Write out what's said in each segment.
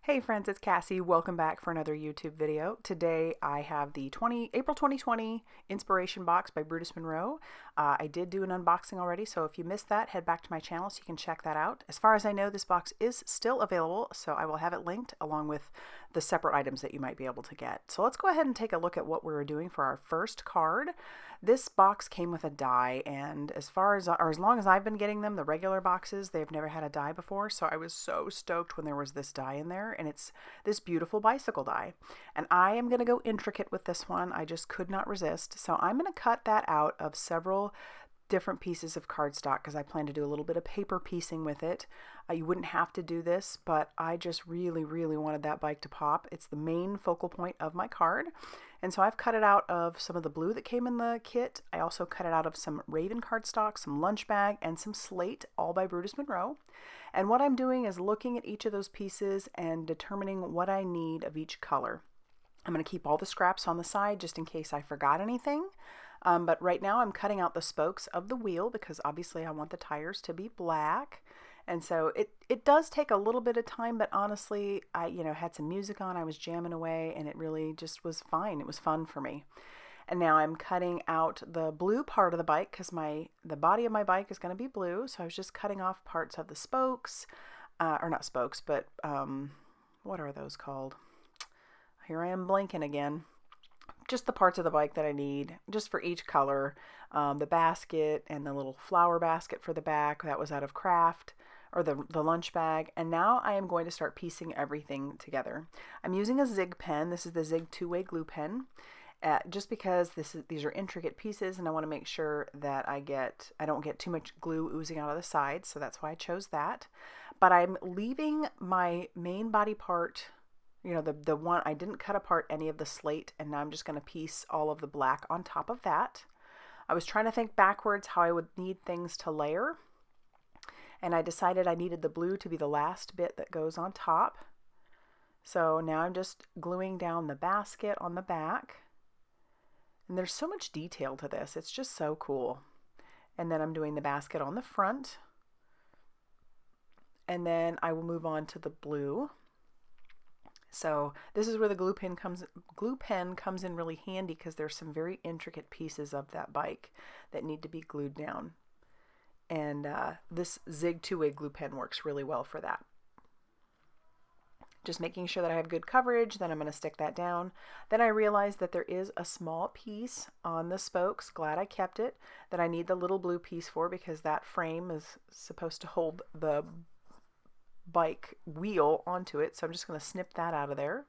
Hey friends, it's Cassie. Welcome back for another YouTube video. Today I have the April 2020 inspiration box by Brutus Monroe. I did do an unboxing already, so if you missed that, head back to my channel so you can check that out. As far as I know, this box is still available, so I will have it linked along with the separate items that you might be able to get. So let's go ahead and take a look at what we're doing for our first card. This box came with a die, and as long as I've been getting them, the regular boxes, they've never had a die before, so I was so stoked when there was this die in there, and it's this beautiful bicycle die. And I am going to go intricate with this one. I just could not resist, so I'm going to cut that out of several different pieces of cardstock because I plan to do a little bit of paper piecing with it. You wouldn't have to do this, but I just really wanted that bike to pop. It's the main focal point of my card. And so I've cut it out of some of the blue that came in the kit. I also cut it out of some Raven cardstock, some lunch bag, and some slate, all by Brutus Monroe. And what I'm doing is looking at each of those pieces and determining what I need of each color. I'm going to keep all the scraps on the side just in case I forgot anything. But right now I'm cutting out the spokes of the wheel because obviously I want the tires to be black. And so it does take a little bit of time, but honestly, I had some music on, I was jamming away, and it really just was fine. It was fun for me. And now I'm cutting out the blue part of the bike because the body of my bike is going to be blue. So I was just cutting off parts of the spokes, or not spokes, but what are those called? Here I am blanking again. Just the parts of the bike that I need, just for each color. The basket and the little flower basket for the back, that was out of craft, or the lunch bag. And now I am going to start piecing everything together. I'm using a Zig pen. This is the Zig two-way glue pen. Just because these are intricate pieces and I want to make sure that I don't get too much glue oozing out of the sides, so that's why I chose that. But I'm leaving my main body part, the one, I didn't cut apart any of the slate, and now I'm just going to piece all of the black on top of that. I was trying to think backwards how I would need things to layer, and I decided I needed the blue to be the last bit that goes on top. So now I'm just gluing down the basket on the back. And there's so much detail to this. It's just so cool. And then I'm doing the basket on the front. And then I will move on to the blue. So this is where the glue pen comes in really handy because there's some very intricate pieces of that bike that need to be glued down. And this Zig two-way glue pen works really well for that. Just making sure that I have good coverage, then I'm going to stick that down. Then I realized that there is a small piece on the spokes, glad I kept it, that I need the little blue piece for because that frame is supposed to hold the bike wheel onto it, so I'm just going to snip that out of there.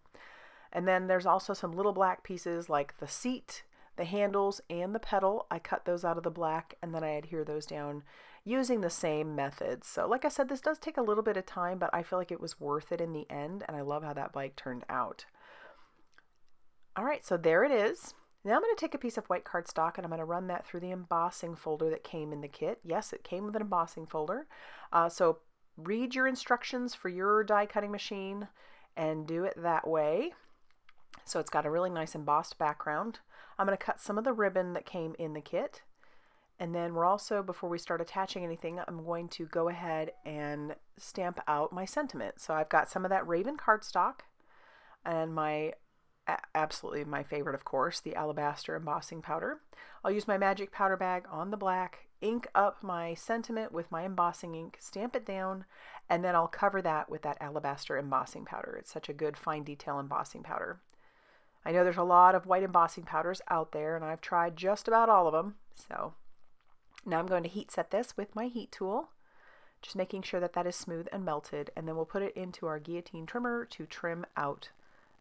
And then there's also some little black pieces like the seat, the handles, and the pedal. I cut those out of the black and then I adhere those down using the same methods. So like I said, this does take a little bit of time, but I feel like it was worth it in the end, and I love how that bike turned out. All right, so there it is. Now I'm going to take a piece of white cardstock and I'm going to run that through the embossing folder that came in the kit. Yes, it came with an embossing folder. So read your instructions for your die cutting machine and do it that way. So it's got a really nice embossed background. I'm going to cut some of the ribbon that came in the kit. And then we're also, before we start attaching anything, I'm going to go ahead and stamp out my sentiment. So I've got some of that Raven cardstock and absolutely my favorite, of course, the Alabaster embossing powder. I'll use my magic powder bag on the black, ink up my sentiment with my embossing ink, stamp it down, and then I'll cover that with that Alabaster embossing powder. It's such a good fine detail embossing powder. I know there's a lot of white embossing powders out there, and I've tried just about all of them. So now I'm going to heat set this with my heat tool, just making sure that that is smooth and melted, and then we'll put it into our guillotine trimmer to trim out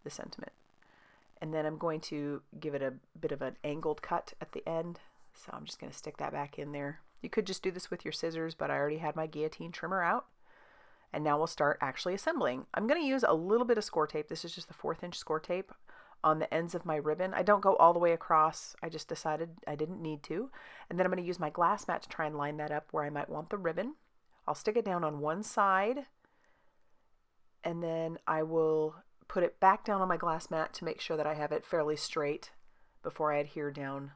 the sentiment. And then I'm going to give it a bit of an angled cut at the end, so I'm just going to stick that back in there. You could just do this with your scissors, but I already had my guillotine trimmer out. And now we'll start actually assembling. I'm going to use a little bit of score tape. This is just the 1/4 inch score tape on the ends of my ribbon. I don't go all the way across. I just decided I didn't need to. And then I'm going to use my glass mat to try and line that up where I might want the ribbon. I'll stick it down on one side, and then I will put it back down on my glass mat to make sure that I have it fairly straight before I adhere down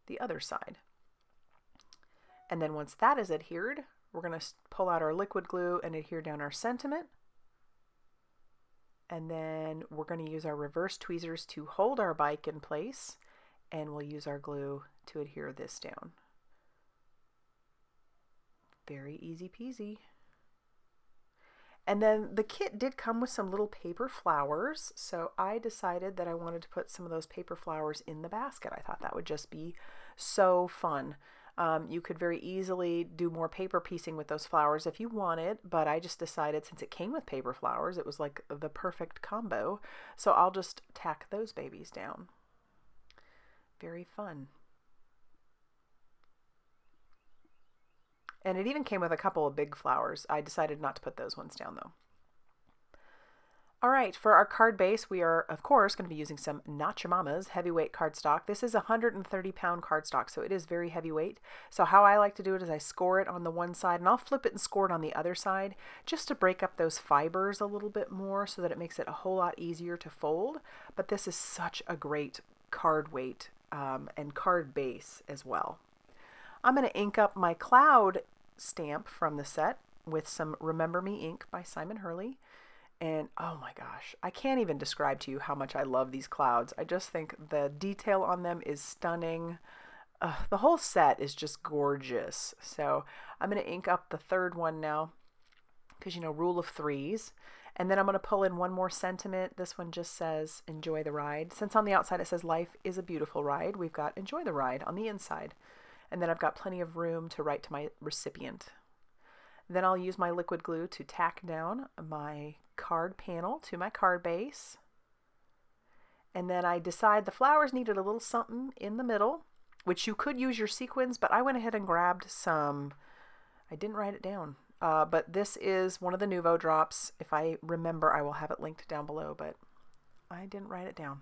the other side. And then once that is adhered, we're going to pull out our liquid glue and adhere down our sentiment. And then we're going to use our reverse tweezers to hold our bike in place, and we'll use our glue to adhere this down. Very easy peasy. And then the kit did come with some little paper flowers, so I decided that I wanted to put some of those paper flowers in the basket. I thought that would just be so fun. You could very easily do more paper piecing with those flowers if you wanted, but I just decided since it came with paper flowers, it was like the perfect combo. So I'll just tack those babies down. Very fun. And it even came with a couple of big flowers. I decided not to put those ones down though. All right, for our card base, we are, of course, going to be using some Not Your Mama's heavyweight cardstock. This is 130-pound cardstock, so it is very heavyweight. So how I like to do it is I score it on the one side, and I'll flip it and score it on the other side, just to break up those fibers a little bit more so that it makes it a whole lot easier to fold. But this is such a great card weight and card base as well. I'm going to ink up my cloud stamp from the set with some Remember Me ink by Simon Hurley. And oh my gosh, I can't even describe to you how much I love these clouds. I just think the detail on them is stunning. The whole set is just gorgeous. So I'm going to ink up the third one now because, you know, rule of threes. And then I'm going to pull in one more sentiment. This one just says, enjoy the ride. Since on the outside it says, life is a beautiful ride, we've got enjoy the ride on the inside. And then I've got plenty of room to write to my recipient. Then I'll use my liquid glue to tack down my card panel to my card base. And then I decide the flowers needed a little something in the middle, which you could use your sequins, but I went ahead and grabbed some, I didn't write it down, but this is one of the Nuvo drops. If I remember, I will have it linked down below, but I didn't write it down.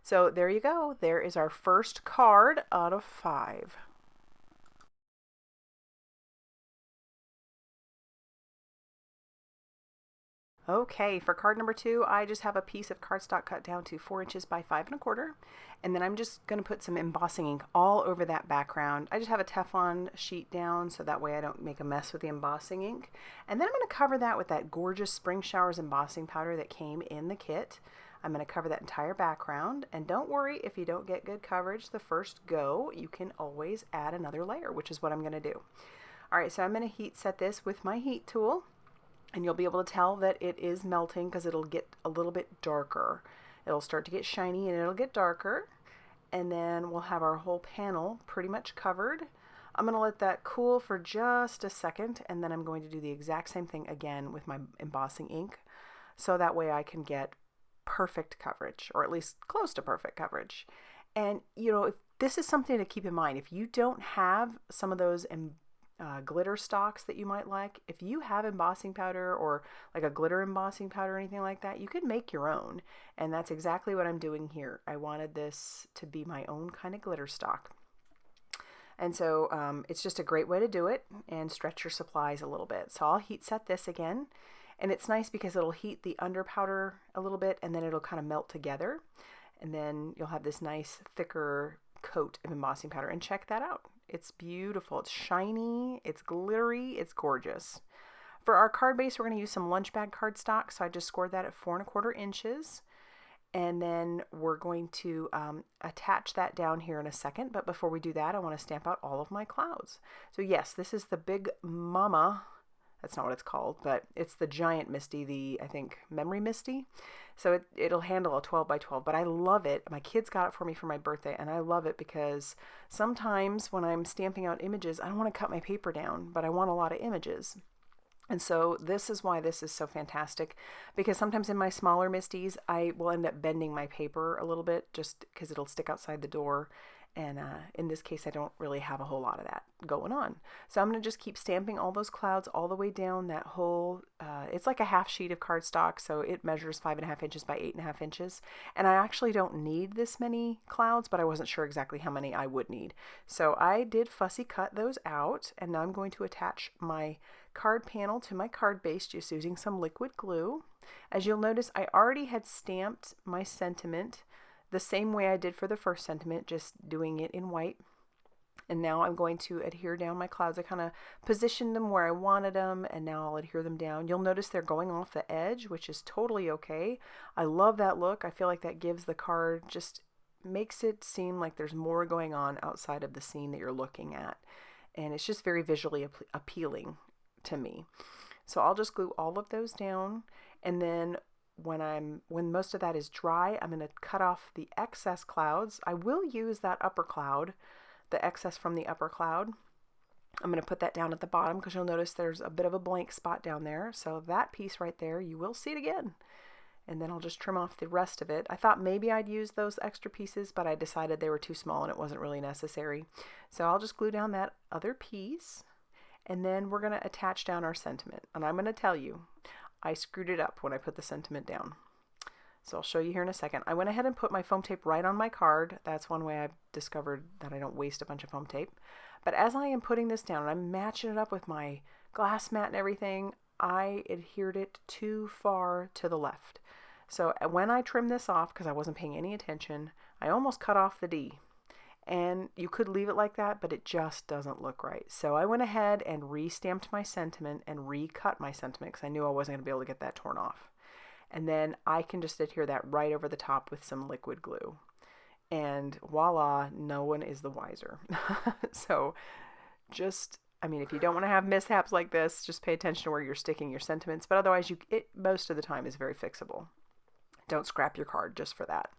So there you go. There is our first card out of 5. Okay, for card number 2, I just have a piece of cardstock cut down to 4 inches by 5 1/4, and then I'm just going to put some embossing ink all over that background. I just have a Teflon sheet down so that way I don't make a mess with the embossing ink. And then I'm going to cover that with that gorgeous Spring Showers embossing powder that came in the kit. I'm going to cover that entire background, and don't worry if you don't get good coverage the first go. You can always add another layer, which is what I'm going to do. All right, so I'm going to heat set this with my heat tool. And you'll be able to tell that it is melting because it'll get a little bit darker. It'll start to get shiny and it'll get darker. And then we'll have our whole panel pretty much covered. I'm going to let that cool for just a second, and then I'm going to do the exact same thing again with my embossing ink. So that way I can get perfect coverage, or at least close to perfect coverage. And you know, if this is something to keep in mind. If you don't have some of those glitter stocks that you might like, if you have embossing powder or like a glitter embossing powder or anything like that, you could make your own. And that's exactly what I'm doing here. I wanted this to be my own kind of glitter stock. And so it's just a great way to do it and stretch your supplies a little bit. So I'll heat set this again. And it's nice because it'll heat the under powder a little bit and then it'll kind of melt together. And then you'll have this nice thicker coat of embossing powder. And check that out. It's beautiful. It's shiny. It's glittery. It's gorgeous. For our card base, we're going to use some lunch bag cardstock. So I just scored that at 4 1/4 inches. And then we're going to attach that down here in a second. But before we do that, I want to stamp out all of my clouds. So yes, this is the Big Mama. That's not what it's called, but it's the giant Misty, the, I think, Memory Misty. So it'll handle a 12 by 12, but I love it. My kids got it for me for my birthday, and I love it because sometimes when I'm stamping out images, I don't want to cut my paper down, but I want a lot of images. And so this is why this is so fantastic, because sometimes in my smaller Misties, I will end up bending my paper a little bit just because it'll stick outside the door. And in this case, I don't really have a whole lot of that going on. So I'm going to just keep stamping all those clouds all the way down that whole, it's like a half sheet of cardstock. So it measures 5 1/2 inches by 8 1/2 inches. And I actually don't need this many clouds, but I wasn't sure exactly how many I would need. So I did fussy cut those out. And now I'm going to attach my card panel to my card base just using some liquid glue. As you'll notice, I already had stamped my sentiment the same way I did for the first sentiment, just doing it in white. And now I'm going to adhere down my clouds. I kind of positioned them where I wanted them, and now I'll adhere them down. You'll notice they're going off the edge, which is totally okay. I love that look. I feel like that gives the card, just makes it seem like there's more going on outside of the scene that you're looking at. And it's just very visually appealing to me. So I'll just glue all of those down, and then when most of that is dry, I'm going to cut off the excess clouds. I will use that upper cloud, the excess from the upper cloud. I'm going to put that down at the bottom because you'll notice there's a bit of a blank spot down there. So that piece right there, you will see it again. And then I'll just trim off the rest of it. I thought maybe I'd use those extra pieces, but I decided they were too small and it wasn't really necessary. So I'll just glue down that other piece, and then we're going to attach down our sentiment. And I'm going to tell you, I screwed it up when I put the sentiment down. So I'll show you here in a second. I went ahead and put my foam tape right on my card. That's one way I've discovered that I don't waste a bunch of foam tape. But as I am putting this down and I'm matching it up with my glass mat and everything, I adhered it too far to the left. So when I trimmed this off, because I wasn't paying any attention, I almost cut off the D. And you could leave it like that, but it just doesn't look right. So I went ahead and re-stamped my sentiment and recut my sentiment because I knew I wasn't going to be able to get that torn off. And then I can just adhere that right over the top with some liquid glue. And voila, no one is the wiser. So just, I mean, if you don't want to have mishaps like this, just pay attention to where you're sticking your sentiments. But otherwise, it most of the time is very fixable. Don't scrap your card just for that.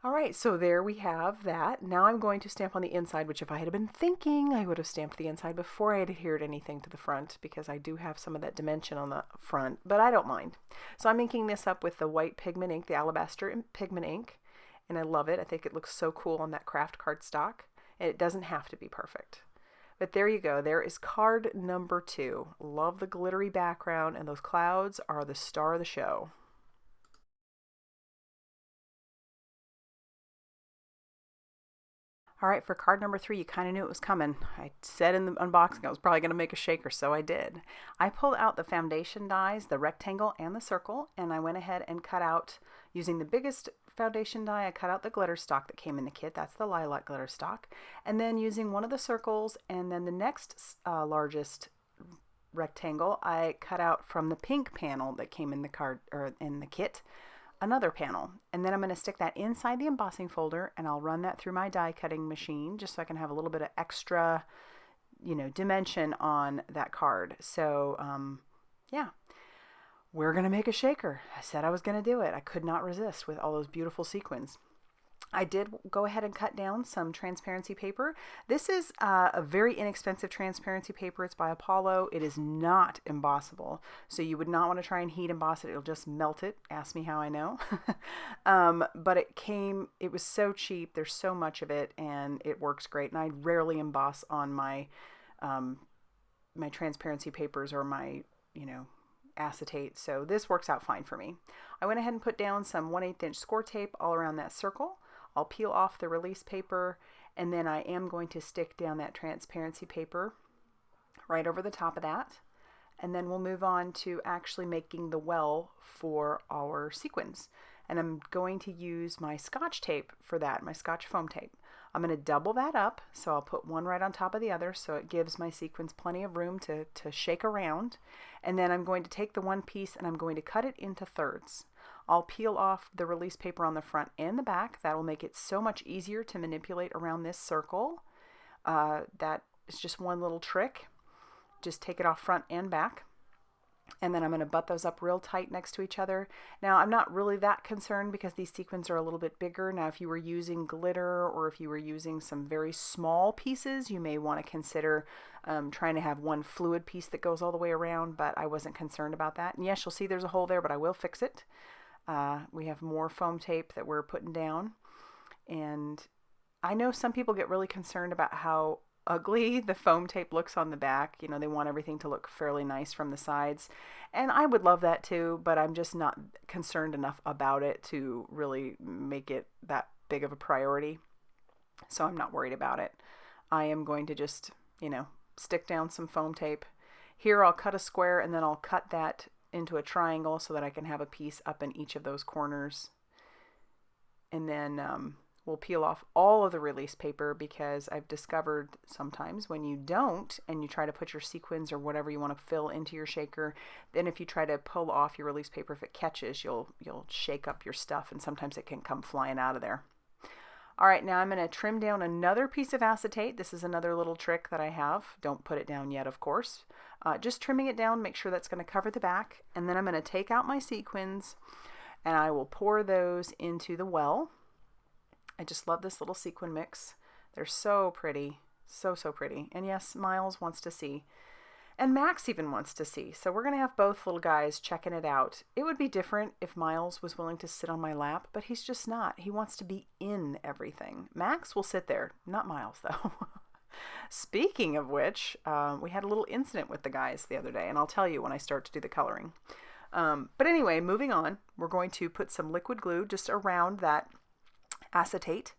All right, so there we have that. Now I'm going to stamp on the inside, which if I had been thinking, I would have stamped the inside before I had adhered anything to the front, because I do have some of that dimension on the front, but I don't mind. So I'm inking this up with the white pigment ink, the Alabaster Pigment Ink, and I love it. I think it looks so cool on that craft cardstock, and it doesn't have to be perfect. But there you go. There is card number 2. Love the glittery background, and those clouds are the star of the show. All right, for card number 3, you kind of knew it was coming. I said in the unboxing I was probably going to make a shaker, so I did. I pulled out the foundation dies, the rectangle and the circle, and I went ahead and cut out, using the biggest foundation die, I cut out the glitter stock that came in the kit. That's the lilac glitter stock. And then using one of the circles and then the next largest rectangle, I cut out from the pink panel that came in the card, or in the kit, another panel. And then I'm going to stick that inside the embossing folder, and I'll run that through my die cutting machine just so I can have a little bit of extra, dimension on that card. So yeah, we're going to make a shaker. I said I was going to do it. I could not resist with all those beautiful sequins. I did go ahead and cut down some transparency paper. This is a very inexpensive transparency paper. It's by Apollo. It is not embossable, so you would not want to try and heat emboss it. It'll just melt it. Ask me how I know. But it was so cheap. There's so much of it, and it works great. And I rarely emboss on my my transparency papers or my, acetate, so this works out fine for me. I went ahead and put down some 1/8 inch score tape all around that circle. I'll peel off the release paper, and then I am going to stick down that transparency paper right over the top of that. And then we'll move on to actually making the well for our sequins. And I'm going to use my Scotch tape for that, my Scotch foam tape. I'm going to double that up, so I'll put one right on top of the other so it gives my sequins plenty of room to shake around. And then I'm going to take the one piece and I'm going to cut it into thirds. I'll peel off the release paper on the front and the back. That will make it so much easier to manipulate around this circle. That is just one little trick. Just take it off front and back. And then I'm going to butt those up real tight next to each other. Now, I'm not really that concerned because these sequins are a little bit bigger. Now, if you were using glitter or if you were using some very small pieces, you may want to consider trying to have one fluid piece that goes all the way around, but I wasn't concerned about that. And yes, you'll see there's a hole there, but I will fix it. We have more foam tape that we're putting down. And I know some people get really concerned about how ugly the foam tape looks on the back. They want everything to look fairly nice from the sides, and I would love that too, but I'm just not concerned enough about it to really make it that big of a priority, so I'm not worried about it. I am going to just stick down some foam tape here. I'll cut a square and then I'll cut that into a triangle so that I can have a piece up in each of those corners, and then will peel off all of the release paper, because I've discovered sometimes when you don't and you try to put your sequins or whatever you want to fill into your shaker, then if you try to pull off your release paper, if it catches, you'll shake up your stuff, and sometimes it can come flying out of there. All right, now I'm going to trim down another piece of acetate. This is another little trick that I have. Don't put it down yet, of course. Just trimming it down, make sure that's going to cover the back. And then I'm going to take out my sequins and I will pour those into the well. I just love this little sequin mix. They're so pretty, so pretty. And yes, Miles wants to see. And Max even wants to see. So we're going to have both little guys checking it out. It would be different if Miles was willing to sit on my lap, but he's just not. He wants to be in everything. Max will sit there, not Miles though. Speaking of which, we had a little incident with the guys the other day, and I'll tell you when I start to do the coloring. But anyway, moving on, we're going to put some liquid glue just around that acetate,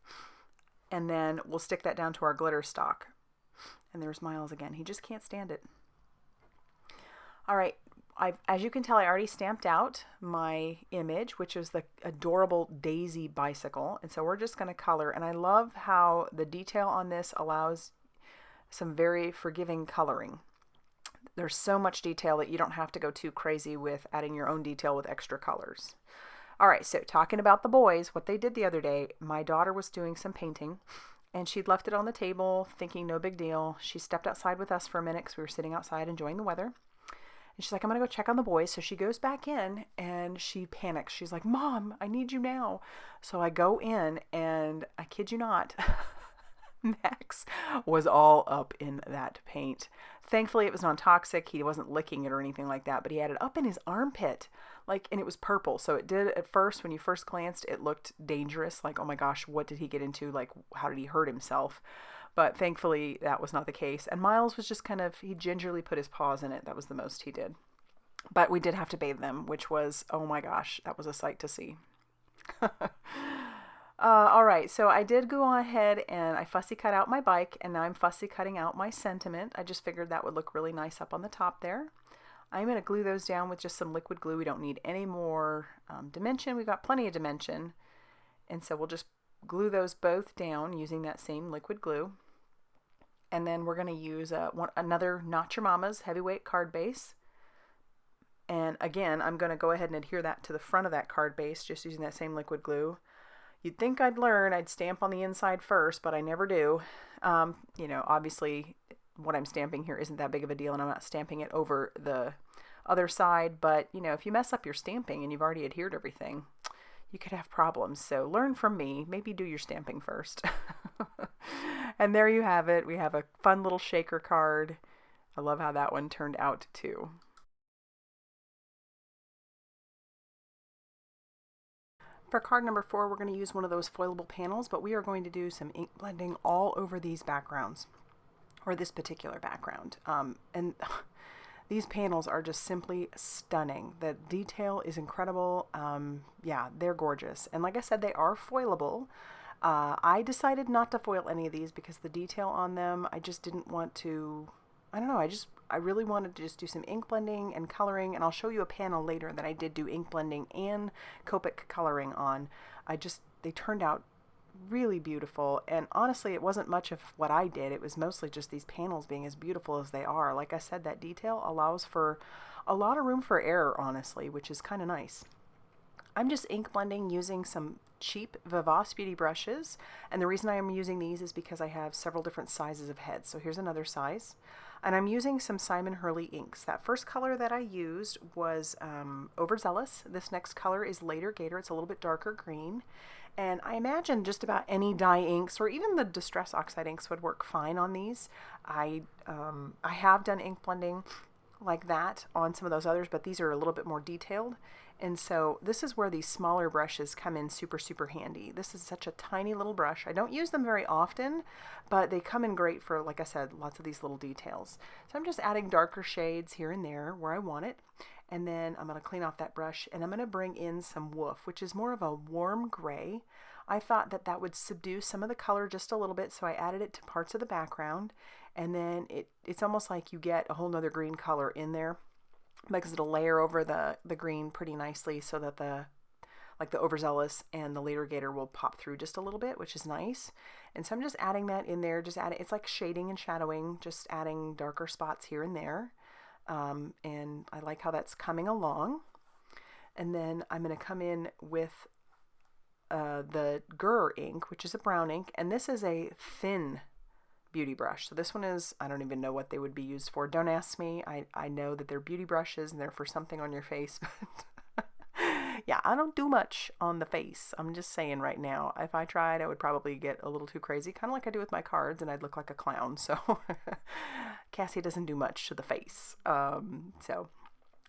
and then we'll stick that down to our glitter stock. And there's Miles again. He just can't stand it. All right, as you can tell, I already stamped out my image, which is the adorable Daisy bicycle. And so we're just going to color. And I love how the detail on this allows some very forgiving coloring. There's so much detail that you don't have to go too crazy with adding your own detail with extra colors. All right, so talking about the boys, what they did the other day, my daughter was doing some painting and she'd left it on the table thinking no big deal. She stepped outside with us for a minute because we were sitting outside enjoying the weather. And she's like, I'm going to go check on the boys. So she goes back in and she panics. She's like, Mom, I need you now. So I go in and I kid you not, Max was all up in that paint. Thankfully, it was non-toxic. He wasn't licking it or anything like that, but he had it up in his armpit, and it was purple. So it did at first, when you first glanced, it looked dangerous. Like, oh my gosh, what did he get into? Like, how did he hurt himself? But thankfully, that was not the case. And Miles was just he gingerly put his paws in it. That was the most he did. But we did have to bathe them, which was, oh my gosh, that was a sight to see. All right, so I did go ahead and I fussy cut out my bike, and now I'm fussy cutting out my sentiment. I just figured that would look really nice up on the top there. I'm going to glue those down with just some liquid glue. We don't need any more dimension. We've got plenty of dimension. And so we'll just glue those both down using that same liquid glue. And then we're going to use another Not Your Mama's heavyweight card base. And again, I'm going to go ahead and adhere that to the front of that card base just using that same liquid glue. You'd think I'd learn, I'd stamp on the inside first, but I never do. Obviously what I'm stamping here isn't that big of a deal, and I'm not stamping it over the other side, but if you mess up your stamping and you've already adhered everything, you could have problems. So learn from me, maybe do your stamping first. And there you have it. We have a fun little shaker card. I love how that one turned out too. For card number 4, we're going to use one of those foilable panels, but we are going to do some ink blending all over these backgrounds, or this particular background. And these panels are just simply stunning. The detail is incredible. Yeah, they're gorgeous. And like I said, they are foilable. I decided not to foil any of these because the detail on them, I just didn't want to, I don't know, I really wanted to just do some ink blending and coloring, and I'll show you a panel later that I did do ink blending and Copic coloring on. They turned out really beautiful, and honestly, it wasn't much of what I did. It was mostly just these panels being as beautiful as they are. Like I said, that detail allows for a lot of room for error, honestly, which is kind of nice. I'm just ink blending using some cheap Vivas Beauty brushes, and the reason I am using these is because I have several different sizes of heads. So here's another size, and I'm using some Simon Hurley inks. That first color that I used was Overzealous. This next color is Later Gator. It's a little bit darker green, and I imagine just about any dye inks or even the Distress Oxide inks would work fine on these. I have done ink blending like that on some of those others, but these are a little bit more detailed. And so this is where these smaller brushes come in super, super handy. This is such a tiny little brush. I don't use them very often, but they come in great for, like I said, lots of these little details. So I'm just adding darker shades here and there where I want it. And then I'm going to clean off that brush, and I'm going to bring in some Woof, which is more of a warm gray. I thought that that would subdue some of the color just a little bit, so I added it to parts of the background. And then it's almost like you get a whole nother green color in there, because it'll layer over the green pretty nicely so that the like the overzealous and the later will pop through just a little bit, which is nice. And so I'm just adding that in there, it's like shading and shadowing, just adding darker spots here and there. And I like how that's coming along. And then I'm going to come in with the Gur ink, which is a brown ink, and this is a thin beauty brush. So this one is, I don't even know what they would be used for. Don't ask me. I know that they're beauty brushes and they're for something on your face, but yeah, I don't do much on the face. I'm just saying right now, if I tried, I would probably get a little too crazy, kind of like I do with my cards, and I'd look like a clown. So Cassie doesn't do much to the face. So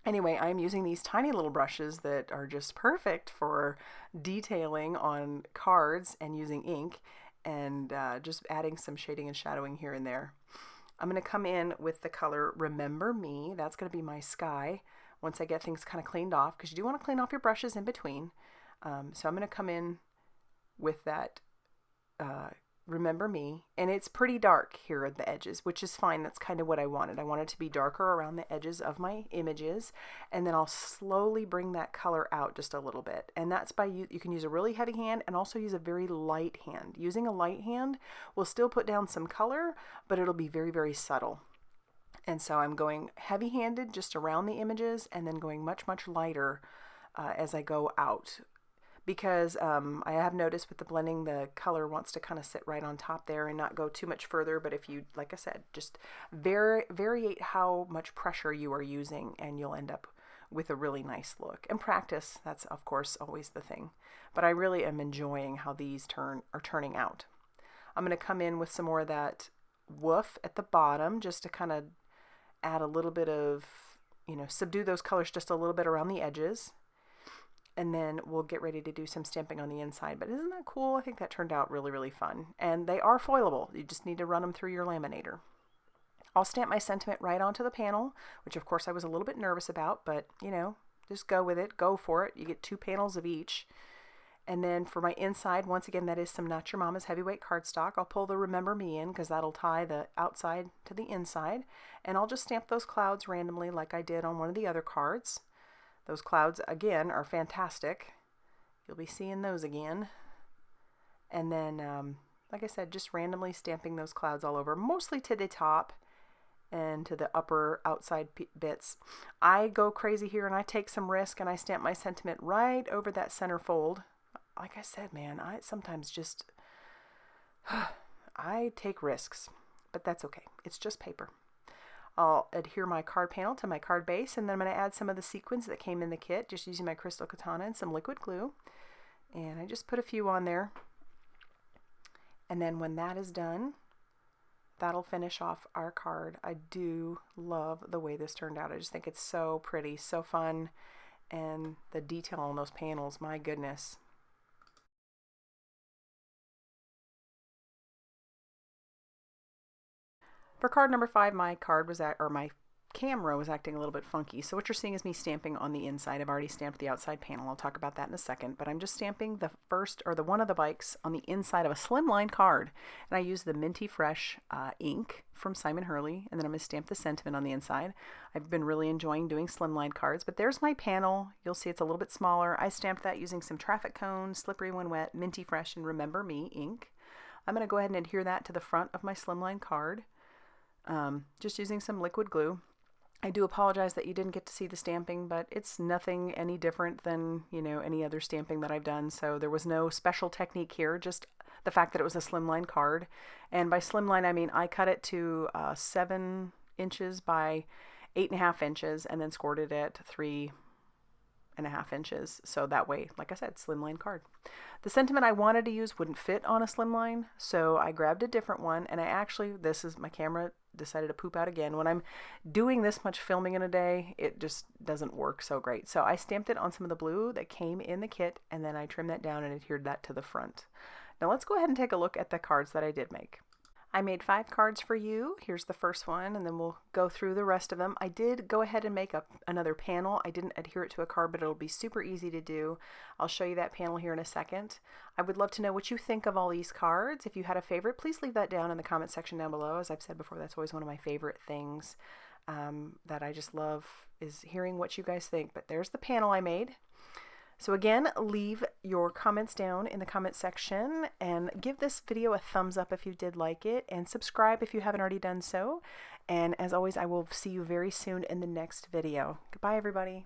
anyway, I'm using these tiny little brushes that are just perfect for detailing on cards and using ink, and just adding some shading and shadowing here and there. I'm going to come in with the color Remember Me. That's going to be my sky once I get things kind of cleaned off, because you do want to clean off your brushes in between. So I'm going to come in with that Remember Me, and it's pretty dark here at the edges, which is fine. That's kind of what I wanted. I want it to be darker around the edges of my images, and then I'll slowly bring that color out just a little bit. And that's by you can use a really heavy hand and also use a very light hand. Using a light hand will still put down some color, but it'll be very, very subtle. And so I'm going heavy-handed just around the images, and then going much, much lighter as I go out. Because I have noticed with the blending, the color wants to kind of sit right on top there and not go too much further. But if you, like I said, just variate how much pressure you are using, and you'll end up with a really nice look. And practice, that's of course always the thing. But I really am enjoying how these are turning out. I'm going to come in with some more of that woof at the bottom, just to kind of add a little bit of, subdue those colors just a little bit around the edges. And then we'll get ready to do some stamping on the inside. But isn't that cool? I think that turned out really, really fun. And they are foilable. You just need to run them through your laminator. I'll stamp my sentiment right onto the panel, which of course I was a little bit nervous about, but just go with it, go for it. You get 2 panels of each. And then for my inside, once again, that is some Not Your Mama's heavyweight cardstock. I'll pull the Remember Me in, because that'll tie the outside to the inside. And I'll just stamp those clouds randomly like I did on one of the other cards. Those clouds, again, are fantastic. You'll be seeing those again. And then, like I said, just randomly stamping those clouds all over, mostly to the top and to the upper outside bits. I go crazy here, and I take some risk, and I stamp my sentiment right over that center fold. Like I said, man, I sometimes just, I take risks, but that's okay. It's just paper. I'll adhere my card panel to my card base, and then I'm going to add some of the sequins that came in the kit, just using my crystal katana and some liquid glue. And I just put a few on there. And then when that is done, that'll finish off our card. I do love the way this turned out. I just think it's so pretty, so fun, and the detail on those panels, my goodness. For card number 5, my camera was acting a little bit funky. So what you're seeing is me stamping on the inside. I've already stamped the outside panel. I'll talk about that in a second. But I'm just stamping the one of the bikes on the inside of a slimline card. And I use the Minty Fresh ink from Simon Hurley. And then I'm going to stamp the sentiment on the inside. I've been really enjoying doing slimline cards. But there's my panel. You'll see it's a little bit smaller. I stamped that using some traffic cone, Slippery When Wet, Minty Fresh, and Remember Me ink. I'm going to go ahead and adhere that to the front of my slimline card. Just using some liquid glue. I do apologize that you didn't get to see the stamping, but it's nothing any different than, any other stamping that I've done. So there was no special technique here, just the fact that it was a slimline card. And by slimline, I mean I cut it to 7 inches by 8.5 inches and then scored it at 3.5 inches. So that way, like I said, slimline card. The sentiment I wanted to use wouldn't fit on a slimline, so I grabbed a different one, and my camera decided to poop out again. When I'm doing this much filming in a day, it just doesn't work so great. So I stamped it on some of the blue that came in the kit, and then I trimmed that down and adhered that to the front. Now let's go ahead and take a look at the cards that I did make. I made 5 cards for you. Here's the first one, and then we'll go through the rest of them. I did go ahead and make up another panel. I didn't adhere it to a card, but it'll be super easy to do. I'll show you that panel here in a second. I would love to know what you think of all these cards. If you had a favorite, please leave that down in the comment section down below. As I've said before, that's always one of my favorite things that I just love, is hearing what you guys think. But there's the panel I made. So again, leave your comments down in the comment section and give this video a thumbs up if you did like it, and subscribe if you haven't already done so. And as always, I will see you very soon in the next video. Goodbye, everybody.